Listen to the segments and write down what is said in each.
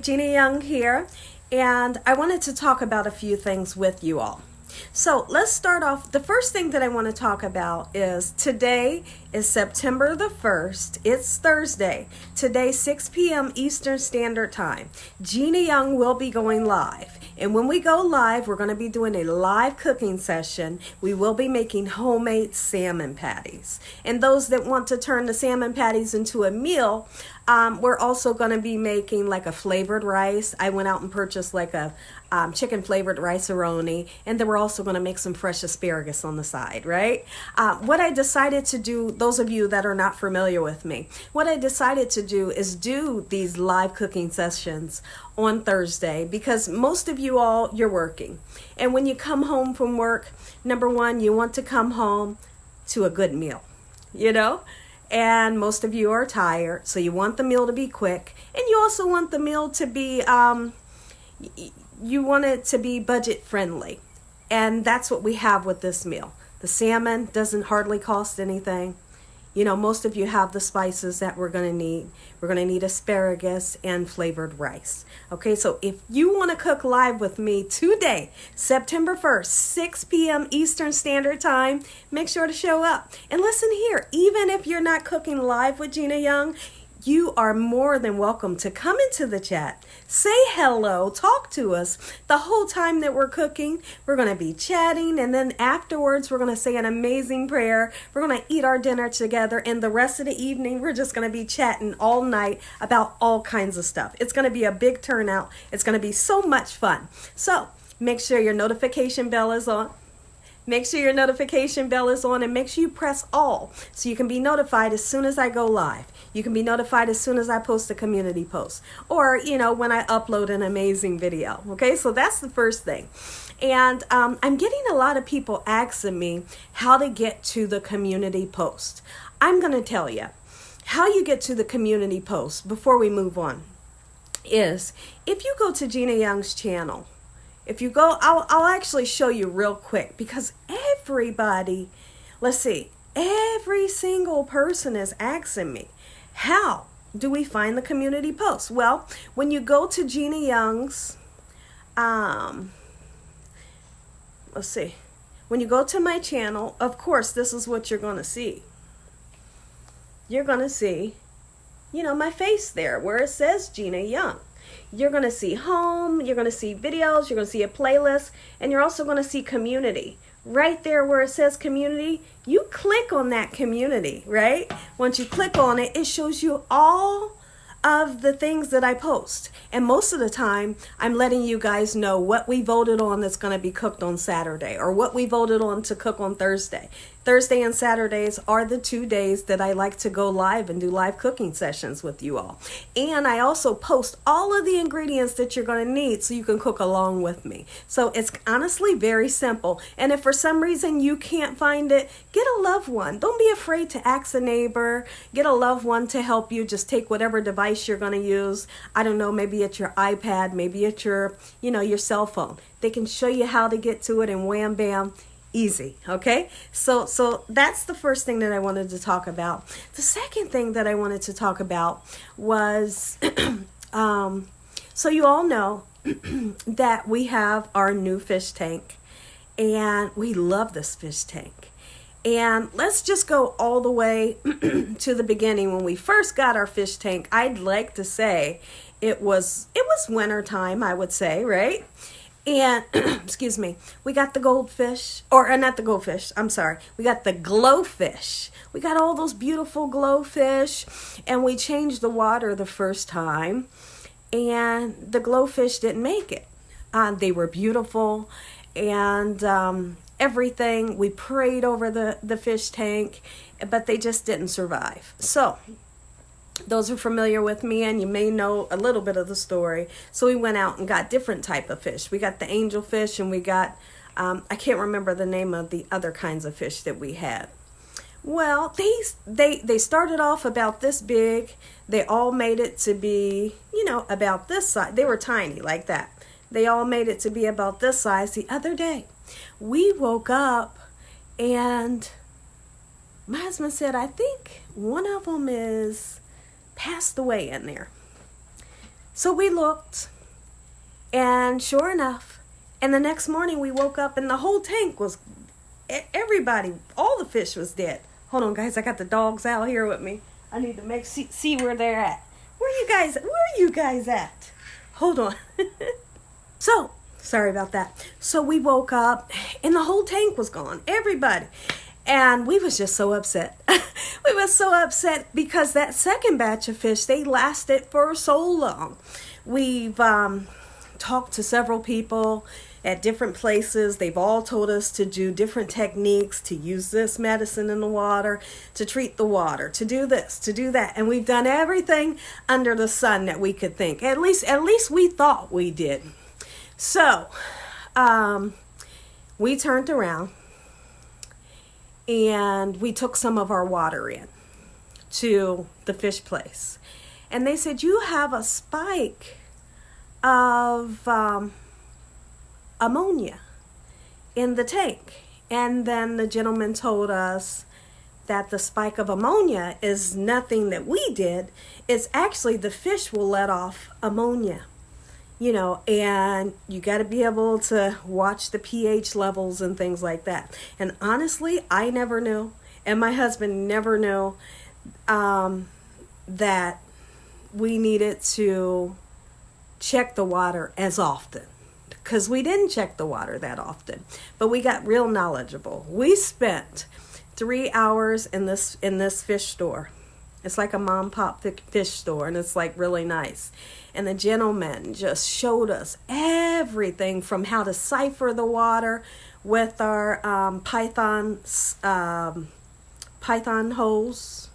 Gina Young here, and I wanted to talk about a few things with you all. So let's start off. The first thing that I want to talk about is today is September the 1st. It's Thursday. Today, 6 p.m. Eastern Standard Time. Gina Young will be going live. And when we go live, we're going to be doing a live cooking session. We will be making homemade salmon patties. And those that want to turn the salmon patties into a meal, we're also going to be making like a flavored rice. I went out and purchased like a chicken flavored rice-a-roni, and then we're also going to make some fresh asparagus on the side, right? What I decided to do, those of you that are not familiar with me, what I decided to do is do these live cooking sessions on Thursday because most of you all, you're working. And when you come home from work, number one, you want to come home to a good meal, you know? And most of you are tired, so you want the meal to be quick, and you also want the meal to be you want it to be budget friendly, and that's what we have with this meal. The salmon doesn't hardly cost anything. You know, most of you have the spices that we're going to need. We're going to need asparagus and flavored rice. Okay, so if you want to cook live with me today, September 1st, 6 p.m. Eastern Standard Time, make sure to show up. And listen here, even if you're not cooking live with Gina Young, you are more than welcome to come into the chat, say hello, talk to us. The whole time that we're cooking, we're going to be chatting, and then afterwards, we're going to say an amazing prayer. We're going to eat our dinner together, and the rest of the evening, we're just going to be chatting all night about all kinds of stuff. It's going to be a big turnout. It's going to be so much fun. So make sure your notification bell is on. Make sure your notification bell is on, and make sure you press all so you can be notified as soon as I go live. You can be notified as soon as I post a community post or, you know, when I upload an amazing video. Okay, so that's the first thing. And I'm getting a lot of people asking me how to get to the community post. I'm going to tell you how you get to the community post before we move on is if you go to Gina Young's channel. If you go, I'll actually show you real quick because everybody, let's see, every single person is asking me, how do we find the community post? Well, when you go to Gina Young's, let's see, when you go to my channel, of course, this is what you're going to see. You're going to see, you know, my face there where it says Gina Young. You're going to see home, you're going to see videos, you're going to see a playlist, and you're also going to see community. Right there where it says community, you click on that community, right? Once you click on it, it shows you all of the things that I post. And most of the time, I'm letting you guys know what we voted on that's going to be cooked on Saturday or what we voted on to cook on Thursday. Thursday and Saturdays are the 2 days that I like to go live and do live cooking sessions with you all. And I also post all of the ingredients that you're going to need so you can cook along with me. So it's honestly very simple. And if for some reason you can't find it, get a loved one. Don't be afraid to ask a neighbor. Get a loved one to help you. Just take whatever device you're going to use. I don't know, maybe it's your iPad, maybe it's your, you know, your cell phone. They can show you how to get to it and wham, bam. Easy. Okay. So that's the first thing that I wanted to talk about. The second thing that I wanted to talk about was, so you all know that we have our new fish tank and we love this fish tank. And let's just go all the way to the beginning. When we first got our fish tank, I'd like to say it was winter time, I would say, right? And, excuse me, we got the goldfish, or not the goldfish, I'm sorry. We got the glowfish. We got all those beautiful glowfish, and we changed the water the first time, and the glowfish didn't make it. They were beautiful, and everything. We prayed over the fish tank, but they just didn't survive. So those who are familiar with me, and you may know a little bit of the story. So we went out and got different type of fish. We got the angelfish, and we got, I can't remember the name of the other kinds of fish that we had. Well, they started off about this big. They all made it to be, you know, about this size. They were tiny like that. They all made it to be about this size. The other day, we woke up and my husband said, I think one of them is passed away in there. So we looked, and sure enough, and the next morning we woke up and the whole tank was, everybody, all the fish was dead. Hold on, guys, I got the dogs out here with me. I need to see where they're at. Where are you guys at? Hold on. So, sorry about that. So we woke up and the whole tank was gone. Everybody. And we was just so upset. We was so upset because that second batch of fish, they lasted for so long. We've talked to several people at different places. They've all told us to do different techniques, to use this medicine in the water, to treat the water, to do this, to do that. And we've done everything under the sun that we could think. At least we thought we did. So, we turned around and we took some of our water in to the fish place. And they said, you have a spike of ammonia in the tank. And then the gentleman told us that the spike of ammonia is nothing that we did. It's actually the fish will let off ammonia. And you got to be able to watch the pH levels and things like that. And honestly, I never knew, and my husband never knew that we needed to check the water as often, because we didn't check the water that often. But we got real knowledgeable. We spent 3 hours in this fish store. It's like a mom pop fish store, and it's like really nice. And the gentleman just showed us everything from how to cipher the water with our python holes,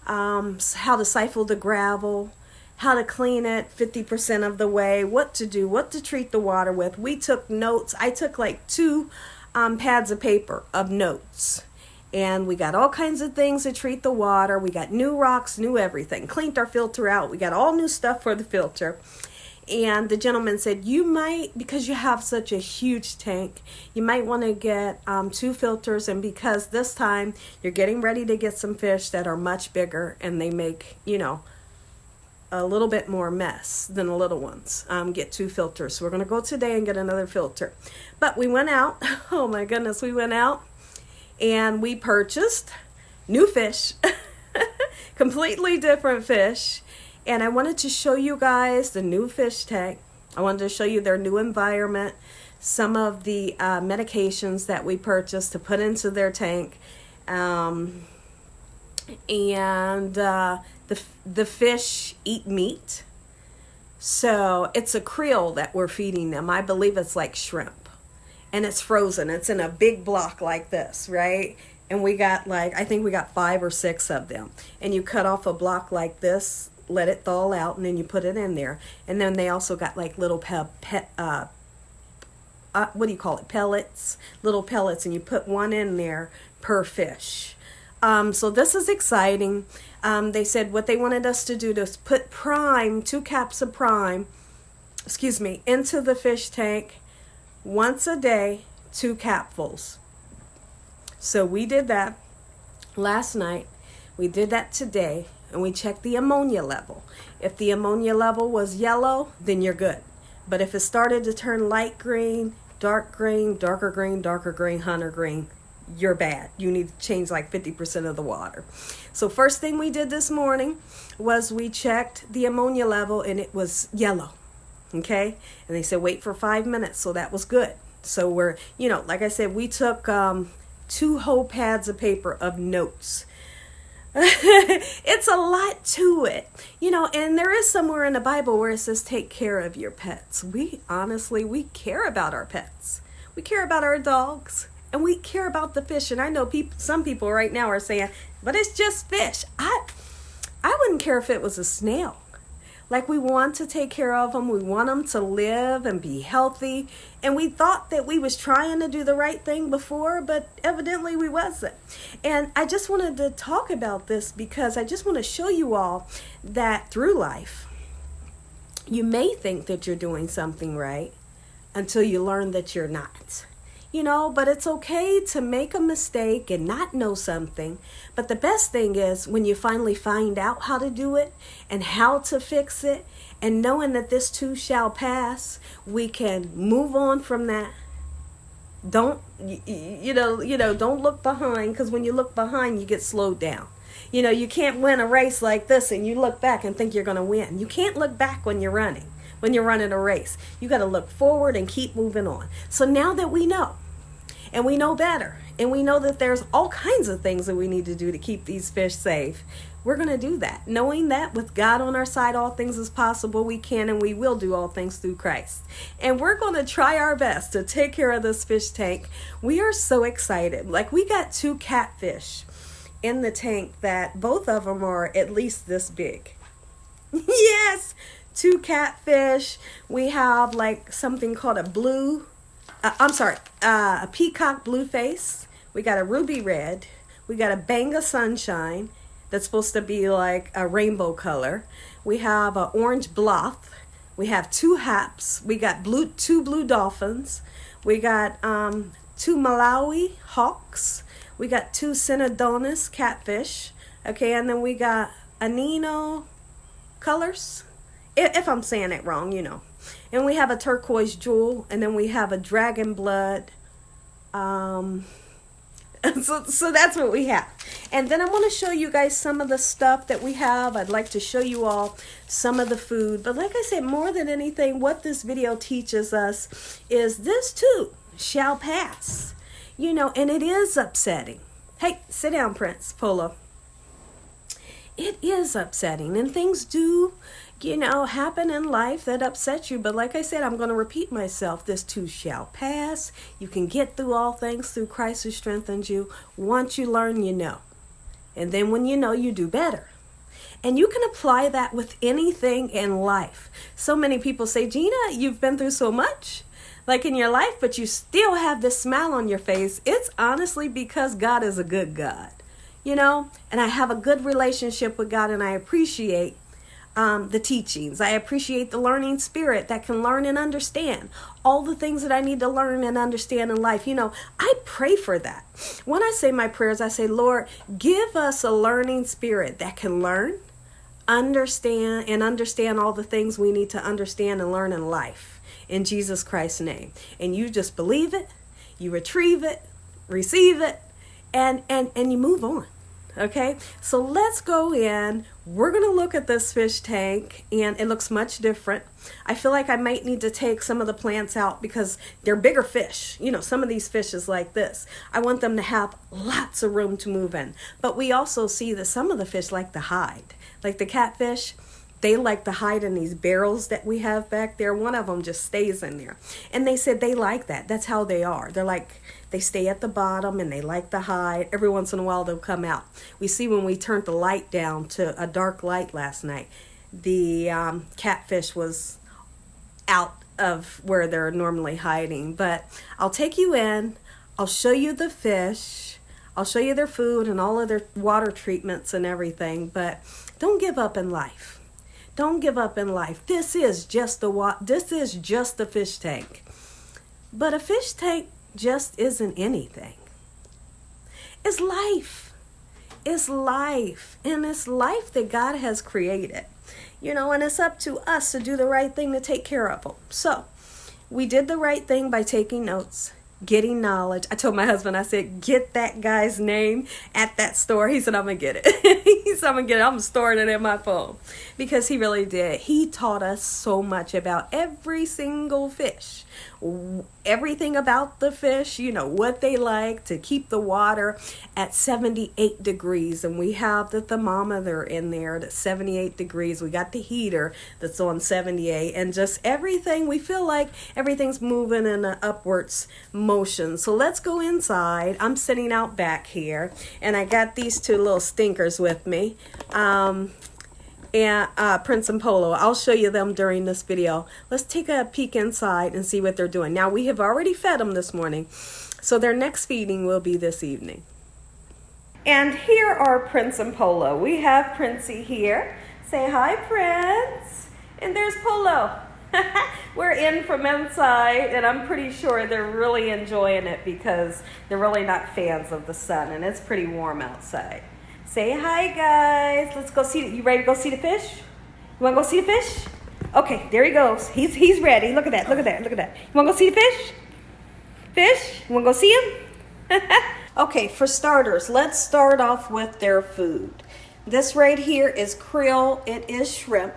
how to siphon the gravel, how to clean it 50% of the way, what to do, what to treat the water with. We took notes. I took like 2 pads of paper of notes. And we got all kinds of things to treat the water. We got new rocks, new everything. Cleaned our filter out. We got all new stuff for the filter. And the gentleman said, you might, because you have such a huge tank, you might want to get 2 filters. And because this time you're getting ready to get some fish that are much bigger and they make, a little bit more mess than the little ones. Get 2 filters. So we're going to go today and get another filter. But we went out. Oh my goodness, we went out. And we purchased new fish, completely different fish. And I wanted to show you guys the new fish tank. I wanted to show you their new environment, some of the medications that we purchased to put into their tank. And the fish eat meat. So it's a krill that we're feeding them. I believe it's like shrimp. And it's frozen. It's in a big block like this, right? And we got I think we got 5 or 6 of them. And you cut off a block like this, let it thaw out, and then you put it in there. And then they also got like little pellets, little pellets, and you put 1 in there per fish. So this is exciting. They said what they wanted us to do is put 2 caps of prime, into the fish tank. Once a day, 2 capfuls. So we did that last night. We did that today, and we checked the ammonia level. If the ammonia level was yellow, then you're good. But if it started to turn light green, darker green, hunter green, you're bad. You need to change like 50% of the water. So first thing we did this morning was we checked the ammonia level, and it was yellow. Okay, and they said wait for 5 minutes, so that was good. So we're, like I said, we took 2 whole pads of paper of notes. It's a lot to it, and there is somewhere in the Bible where it says take care of your pets. We care about our pets. We care about our dogs, and we care about the fish. And I know some people right now are saying, but it's just fish. I wouldn't care if it was a snail. Like, we want to take care of them. We want them to live and be healthy. And we thought that we was trying to do the right thing before, but evidently we wasn't. And I just wanted to talk about this because I just want to show you all that through life, you may think that you're doing something right until you learn that you're not. But it's okay to make a mistake and not know something. But the best thing is when you finally find out how to do it and how to fix it And knowing that this too shall pass, we can move on from that. Don't don't look behind, because when you look behind, you get slowed down. You can't win a race like this and you look back and think you're going to win. You can't look back when you're running a race. You got to look forward and keep moving on. So now that we know, and we know better, and we know that there's all kinds of things that we need to do to keep these fish safe, we're going to do that. Knowing that with God on our side, all things is possible. We can and we will do all things through Christ. And we're going to try our best to take care of this fish tank. We are so excited. Like, we got 2 catfish in the tank that both of them are at least this big. Yes, 2 catfish. We have like something called a peacock blue face. We got a ruby red. We got a Banga sunshine that's supposed to be like a rainbow color. We have an orange bluff. We have 2 haps. We got 2 blue dolphins. We got 2 Malawi hawks. We got 2 Synodontis catfish. Okay, and then we got Anino colors. If I'm saying it wrong, And we have a turquoise jewel, and then we have a dragon blood. So that's what we have. And then I want to show you guys some of the stuff that we have. I'd like to show you all some of the food. But like I said, more than anything, what this video teaches us is this too shall pass. And it is upsetting. Hey, sit down, Prince Polo. It is upsetting, and things do happen in life that upset you. But like I said, I'm going to repeat myself. This too shall pass. You can get through all things through Christ who strengthens you. Once you learn, you know. And then when you know, you do better. And you can apply that with anything in life. So many people say, Gina, you've been through so much like in your life, but you still have this smile on your face. It's honestly because God is a good God, and I have a good relationship with God, and I appreciate the teachings. I appreciate the learning spirit that can learn and understand all the things that I need to learn and understand in life. I pray for that. When I say my prayers, I say, Lord, give us a learning spirit that can learn, understand all the things we need to understand and learn in life. In Jesus Christ's name. And you just believe it, you retrieve it, receive it, and you move on. Okay, so let's go in. We're going to look at this fish tank, and it looks much different. I feel like I might need to take some of the plants out because they're bigger fish. Some of these fish is like this. I want them to have lots of room to move in. But we also see that some of the fish like to hide. Like the catfish, they like to hide in these barrels that we have back there. One of them just stays in there. And they said they like that. That's how they are. They stay at the bottom and they like to hide. Every once in a while they'll come out. We see when we turned the light down to a dark light last night, the catfish was out of where they're normally hiding. But I'll take you in. I'll show you the fish. I'll show you their food and all of their water treatments and everything. But don't give up in life. Don't give up in life. This is just the fish tank. But a fish tank just isn't anything. It's life. It's life. And it's life that God has created. And it's up to us to do the right thing to take care of them. So we did the right thing by taking notes, getting knowledge. I told my husband, I said, get that guy's name at that store. He said, I'm going to get it. He said, I'm going to get it. I'm storing it in my phone. Because he really did. He taught us so much about every single fish. Everything about the fish, what they like to keep the water at 78 degrees. And we have the thermometer in there at 78 degrees. We got the heater that's on 78. And just everything, we feel like everything's moving in an upwards motion. So let's go inside. I'm sitting out back here. And I got these 2 little stinkers with me. Prince and Polo. I'll show you them during this video. Let's take a peek inside and see what they're doing. Now, we have already fed them this morning, so their next feeding will be this evening. And here are Prince and Polo. We have Princey here. Say hi, Prince. And there's Polo. We're in from inside, and I'm pretty sure they're really enjoying it because they're really not fans of the sun, and it's pretty warm outside. Say hi, guys. Let's go see. You ready to go see the fish? You want to go see the fish? Okay, there he goes. He's ready. Look at that. Look at that. Look at that. You want to go see the fish? Fish? You want to go see him? Okay, for starters, let's start off with their food. This right here is krill. It is shrimp.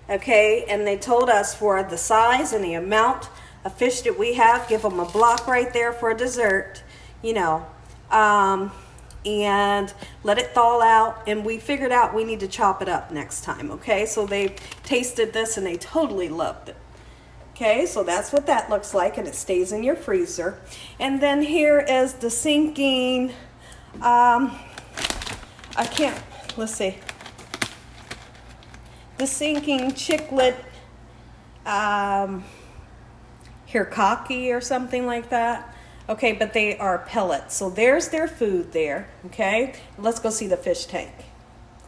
Okay, and they told us for the size and the amount of fish that we have, give them a block right there for dessert, you know, and let it thaw out. And we figured out we need to chop it up next time. Okay, so they tasted this and they totally loved it. Okay, so that's what that looks like, and it stays in your freezer. And then here is the sinking, let's see, the sinking chiclet hirkaki or something like that. Okay, but they are pellets. So there's their food there, okay? Let's go see the fish tank.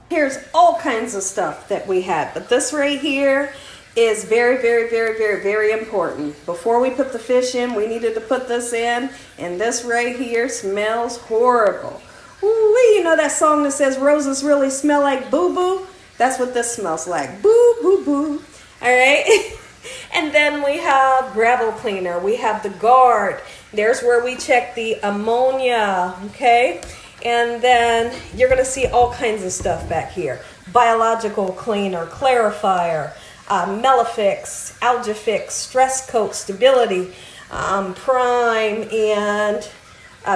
Here's all kinds of stuff that we have, but this right here is very, very, very, very, very important. Before we put the fish in, we needed to put this in, and this right here smells horrible. Ooh, you know that song that says roses really smell like boo-boo? That's what this smells like. Boo, boo, boo. All right? And then we have gravel cleaner. We have the guard. There's where we check the ammonia, okay? And then you're going to see all kinds of stuff back here. Biological cleaner, clarifier, Melifix, Algifix, stress coat, stability, prime, and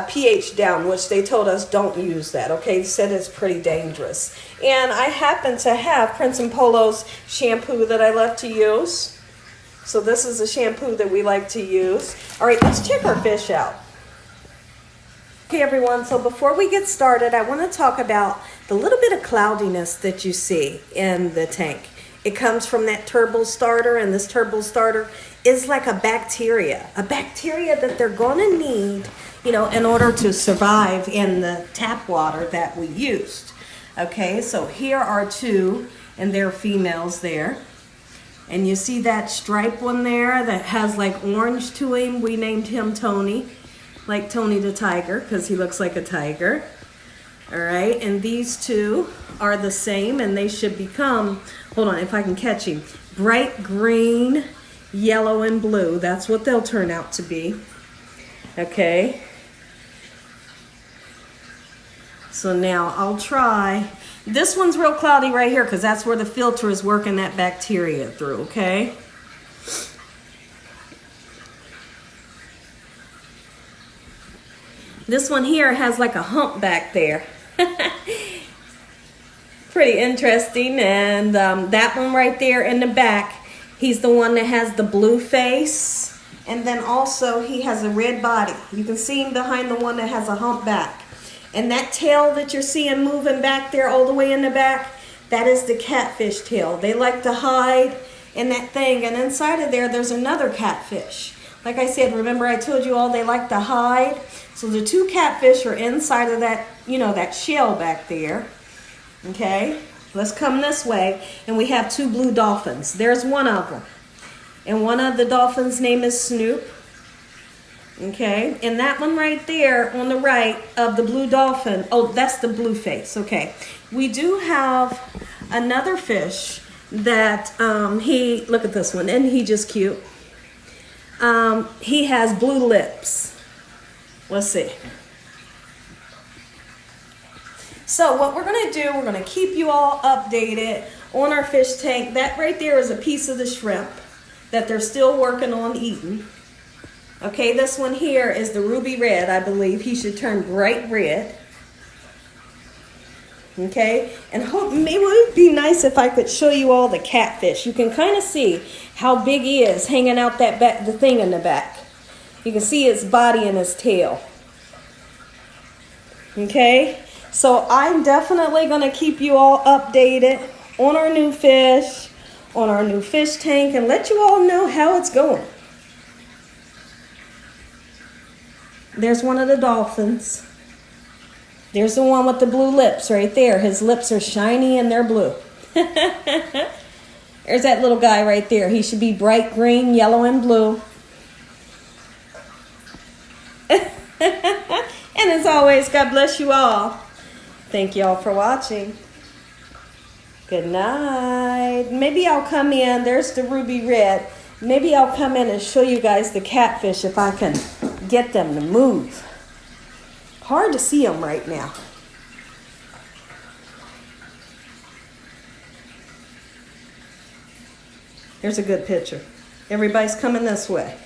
pH down, which they told us don't use that, okay? They said it's pretty dangerous. And I happen to have Prince and Polo's shampoo that I love to use. So this is a shampoo that we like to use. All right, let's check our fish out. Okay, everyone, so before we get started, I want to talk about the little bit of cloudiness that you see in the tank. It comes from that turbo starter, and this turbo starter is like a bacteria that they're going to need, you know, in order to survive in the tap water that we used. Okay, so here are two, and they're females there. And you see that striped one there that has like orange to him? We named him Tony, like Tony the Tiger, because he looks like a tiger. All right, and these two are the same, and they should become, hold on, if I can catch him, bright green, yellow, and blue. That's what they'll turn out to be. Okay. So now I'll try. This one's real cloudy right here because that's where the filter is working that bacteria through, okay? This one here has like a hump back there. Pretty interesting. And that one right there in the back, he's the one that has the blue face. And then also he has a red body. You can see him behind the one that has a hump back. And that tail that you're seeing moving back there all the way in the back, that is the catfish tail. They like to hide in that thing. And inside of there, there's another catfish. Like I said, remember I told you all they like to hide? So the two catfish are inside of that, you know, that shell back there. Okay, let's come this way. And we have two blue dolphins. There's one of them. And one of the dolphins' name is Snoop. Okay, and that one right there on the right of the blue dolphin, oh, that's the blue face. Okay, we do have another fish that look at this one, and he just cute. He has blue lips. Let's see. So what we're going to do, we're going to keep you all updated on our fish tank. That right there is a piece of the shrimp that they're still working on eating. Okay, this one here is the ruby red, I believe. He should turn bright red. Okay, and maybe it would be nice if I could show you all the catfish. You can kind of see how big he is hanging out that back, the thing in the back. You can see his body and his tail. Okay, so I'm definitely going to keep you all updated on our new fish, on our new fish tank, and let you all know how it's going. There's one of the dolphins. There's the one with the blue lips right there. His lips are shiny and they're blue. There's that little guy right there. He should be bright green, yellow, and blue. And as always, God bless you all. Thank you all for watching. Good night. Maybe I'll come in. There's the ruby red. Maybe I'll come in and show you guys the catfish if I can get them to move. Hard to see them right now. Here's a good picture. Everybody's coming this way.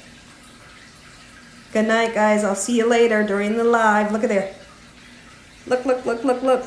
Good night, guys. I'll see you later during the live. Look at there. Look, look, look, look, look.